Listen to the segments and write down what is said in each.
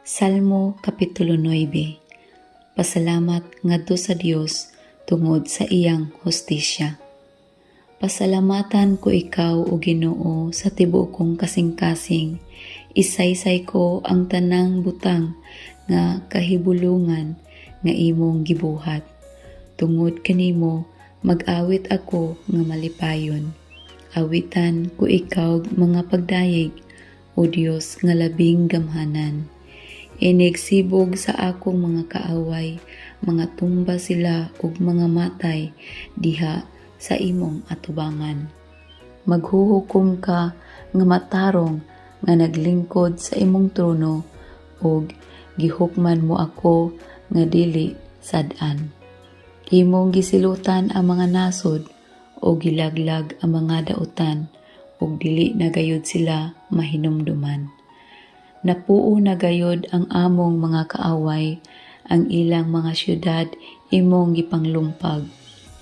Salmo Kapitulo 9. Pasalamat ngadto sa Dios tungod sa iyang hustisya. Pasalamatan ko ikaw o Ginoo sa tibuok kong kasing-kasing. Isaysay ko ang tanang butang nga kahibulungan nga imong gibuhat. Tungod kanimo mag-awit ako nga malipayon. Awitan ko ikaw mga pagdayeg, o Dios nga labing gamhanan. Inigsibog sa akong mga kaaway, mga tumba sila ug mga matay diha sa imong atubangan. Maghuhukom ka nga matarong nga naglingkod sa imong trono ug gihukman mo ako nga dili sad-an. Imong gisilutan ang mga nasod o gilaglag ang mga dautan ug dili na gayud sila mahinumduman. Napuo na gayod ang among mga kaaway, ang ilang mga syudad imong gipanglumpag,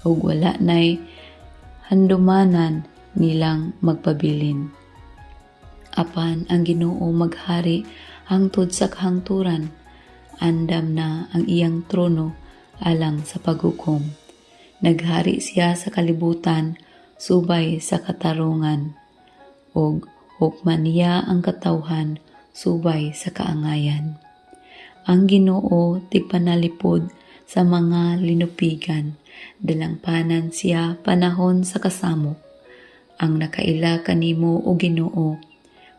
ug wala nay handumanan nilang magpabilin. Apan ang Ginoo maghari hangtod sa kahangturan, andam na ang iyang trono alang sa paghukom. Naghari siya sa kalibutan, subay sa katarungan, ug hukman niya ang katawhan, subay sa kaangayan. Ang Ginoo tigpanalipod sa mga linupigan, dalangpanan siya panahon sa kasamok. Ang nakaila kanimo o Ginoo,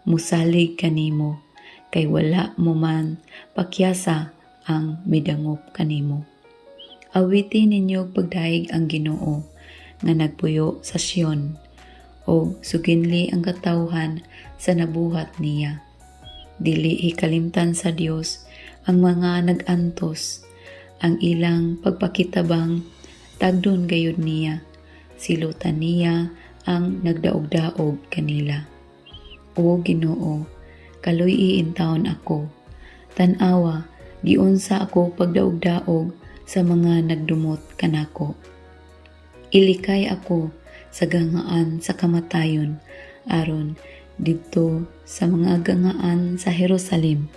musalig kanimo, kay wala mo man pakyasa ang midangop kanimo. Awitin ninyo pagdaig ang Ginoo, nga nagpuyo sa Sion, o suginli ang katawhan sa nabuhat niya. Dili hikalimtan sa Dios ang mga nag-antos, ang ilang pagpakitabang tagdon gayud niya, silutan niya ang nagdaog-daog kanila. O Ginoo, kaloy iintawon ako, tan-awa, giunsa ako pagdaog-daog sa mga nagdumot kanako. Ilikay ako sa gangaan sa kamatayon, aron didto sa mga gangaan sa Jerusalem,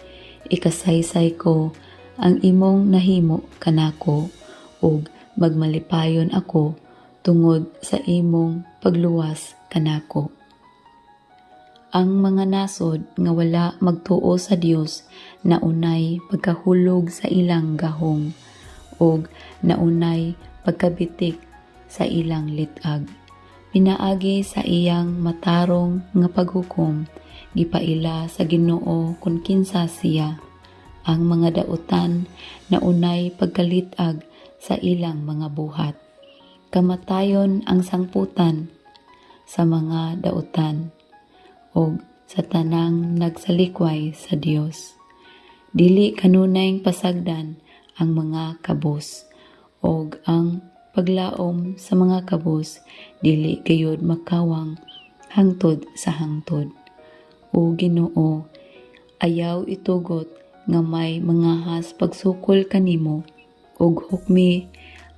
ikasaysay ko ang imong nahimo kanako, ug magmalipayon ako tungod sa imong pagluwas kanako. Ang mga nasod nga wala magtuo sa Dios naunay pagkahulog sa ilang gahong, ug naunay pagkabitik sa ilang litag. Pinaagi sa iyang matarong nga paghukom, gipaila sa Ginoo kung kinsa siya. Ang mga dautan na unay pagkalitag sa ilang mga buhat. Kamatayon ang sangputan sa mga dautan, o sa tanang nagsalikway sa Dios. Dili kanunay pasagdan ang mga kabus, og ang paglaom sa mga kabus dili gayud makawang hangtod sa hangtod. O Ginoo, ayaw itugot nga may mangahas pagsukol kanimo, ug hukmi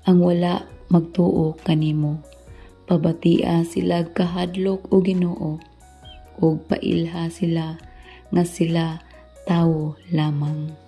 ang wala magtuo kanimo. Pabatia sila kahadlok o Ginoo, ug pailha sila nga sila tawo lamang.